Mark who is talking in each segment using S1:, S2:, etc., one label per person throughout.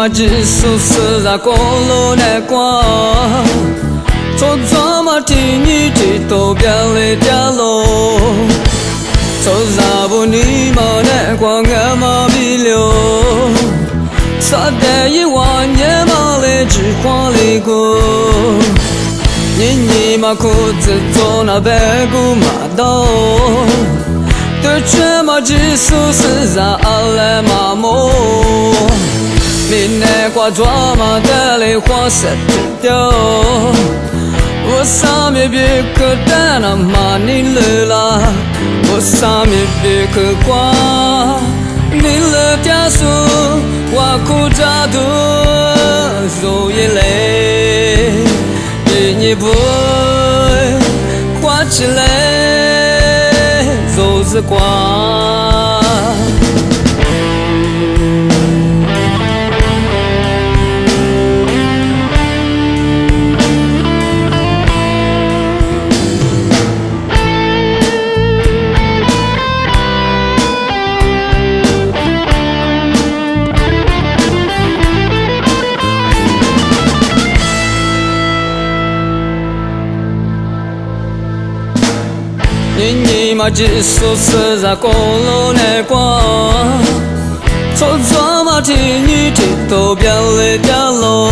S1: 嘛只数是在公路那关，从怎么听你这都别来掉落，从啥不你嘛那关俺嘛比了，啥的一万年嘛来只花里过，你嘛裤子做那白骨嘛刀。对这么只数是在阿来麻木，你那挂抓嘛的泪花色掉，我上面别个单那嘛你来啦，我上面别个挂，你来点数我苦扎肚，走一来，你不花起来。走着光，你嘛只数是在公路那关，从怎么听你这都别来掉落，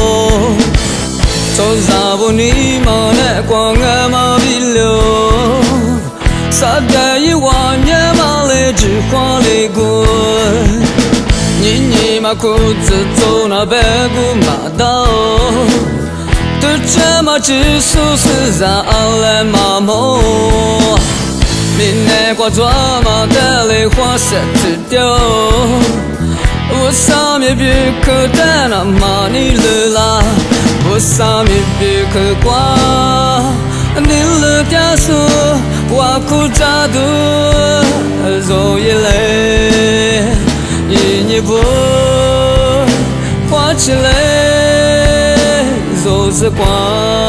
S1: 从啥不你嘛那关俺嘛比了，啥的一万年嘛来只花里过，你嘛裤子走那白骨嘛刀，对这嘛只数是在阿来麻木。你那挂抓嘛的泪花色掉，我上面别个单那嘛你来啦，我上面别个挂，你来点数我苦扎肚，走一来，你不花起来，走着光。